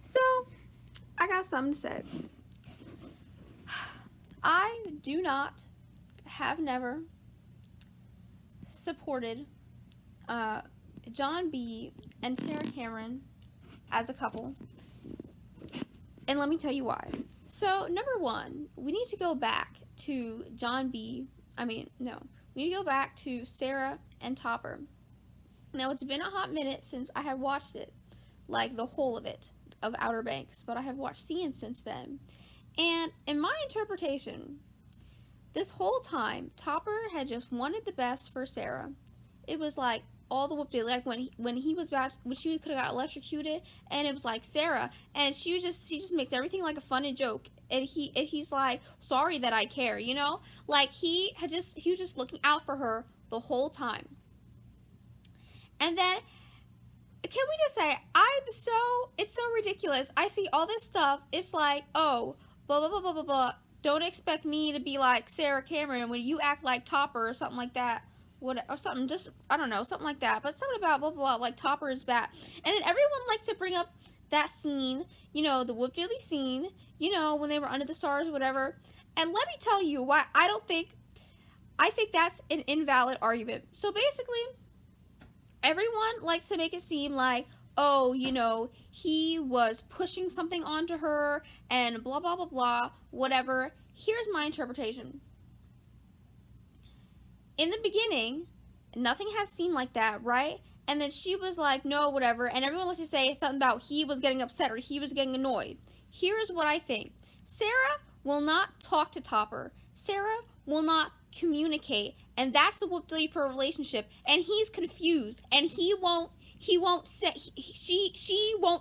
So, I got something to say. I do not, have never supported John B. and Sarah Cameron as a couple. And let me tell you why. So, number one, we need to go back to we need to go back to Sarah and Topper. Now, it's been a hot minute since I have watched it, like the whole of it, of Outer Banks, but I have watched scenes since then. And in my interpretation, this whole time, Topper had just wanted the best for Sarah. It was like all the whoop like when she could have got electrocuted, and it was like Sarah, and she just makes everything like a fun and joke, and he's like, sorry that I care, like he was just looking out for her the whole time. And then, can we just say, it's so ridiculous. I see all this stuff. It's like, oh, blah, blah, blah, blah, blah, blah. Don't expect me to be like Sarah Cameron when you act like Topper or something like that. Or something, just, I don't know, something like that. But something about blah, blah, blah, like Topper is bad. And then everyone liked to bring up that scene, the Whoop Dilly scene, when they were under the stars or whatever. And let me tell you why I think that's an invalid argument. So basically, everyone likes to make it seem like, oh, he was pushing something onto her and blah, blah, blah, blah, whatever. Here's my interpretation. In the beginning, nothing has seemed like that, right? And then she was like, no, whatever. And everyone likes to say something about he was getting upset or he was getting annoyed. Here's what I think. Sarah will not talk to Topper. Sarah will not communicate, and that's the whoop dilly for a relationship, and he's confused, and she won't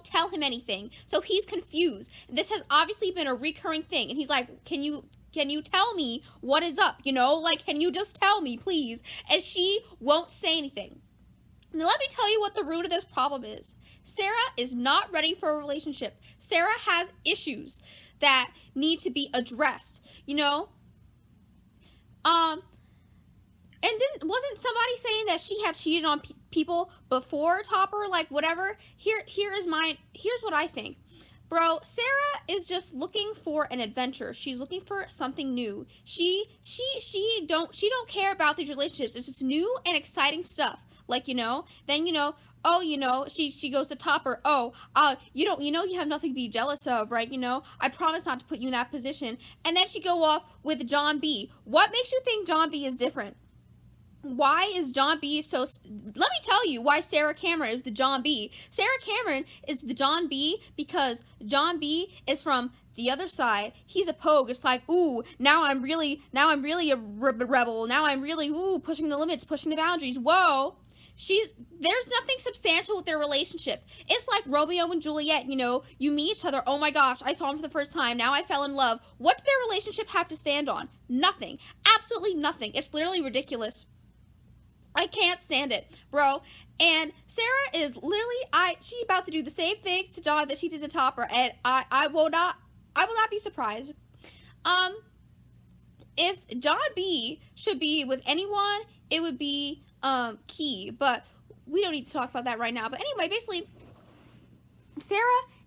tell him anything, so he's confused. This has obviously been a recurring thing, and he's like, can you tell me what is up, like, can you just tell me, please? And she won't say anything. Now let me tell you what the root of this problem is. Sarah is not ready for a relationship. Sarah has issues that need to be addressed, and then wasn't somebody saying that she had cheated on people before Topper, like whatever? Here's what I think. Bro, Sarah is just looking for an adventure. She's looking for something new. She don't care about these relationships. It's just new and exciting stuff. Like, then she goes to Topper. Oh, you have nothing to be jealous of, right? I promise not to put you in that position. And then she go off with John B. What makes you think John B is different? Why is John B so... Let me tell you why Sarah Cameron is the John B. Sarah Cameron is the John B because John B is from the other side. He's a pogue. It's like, ooh, now I'm really a rebel. Now I'm really, pushing the limits, pushing the boundaries. Whoa. There's nothing substantial with their relationship. It's like Romeo and Juliet, you meet each other, oh my gosh, I saw him for the first time, now I fell in love. What does their relationship have to stand on? Nothing. Absolutely nothing. It's literally ridiculous. I can't stand it, bro. And Sarah is literally, she about to do the same thing to John that she did to Topper, and I will not be surprised. If John B should be with anyone, it would be Key, but we don't need to talk about that right now. But anyway, basically, Sarah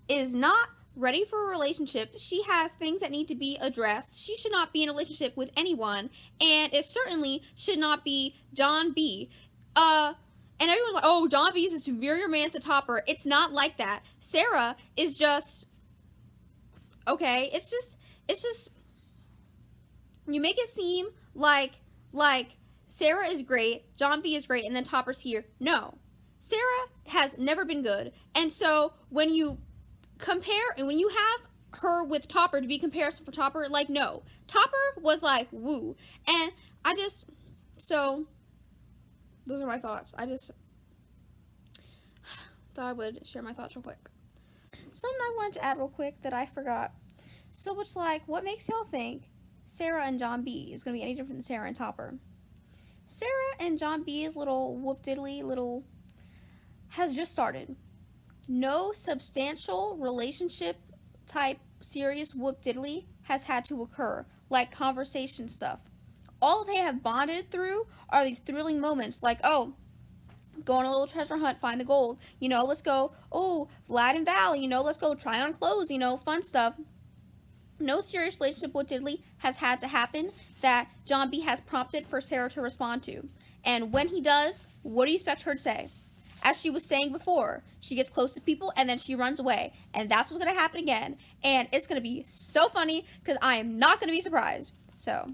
is not ready for a relationship. She has things that need to be addressed. She should not be in a relationship with anyone, and it certainly should not be John B. And everyone's like, oh, John B is a superior man to Topper. It's not like that. Sarah is just okay. It's just you make it seem like Sarah is great, John B is great, and then Topper's here. No. Sarah has never been good. And so when you compare, and when you have her with Topper to be comparison for Topper, like, no. Topper was like, woo. And so, those are my thoughts. I just thought I would share my thoughts real quick. Something I wanted to add real quick that I forgot. So it's like, what makes y'all think Sarah and John B is going to be any different than Sarah and Topper? Sarah and John B's little whoop-diddly has just started. No substantial relationship type serious whoop-diddly has had to occur, like conversation stuff. All they have bonded through are these thrilling moments, like, oh, go on a little treasure hunt, find the gold. You know, let's go, oh, Vlad and Val, you know, let's go try on clothes, you know, fun stuff. No serious relationship with Diddley has had to happen that John B has prompted for Sarah to respond to. And when he does, what do you expect her to say? As she was saying before, she gets close to people and then she runs away. And that's what's going to happen again. And it's going to be so funny because I am not going to be surprised. So,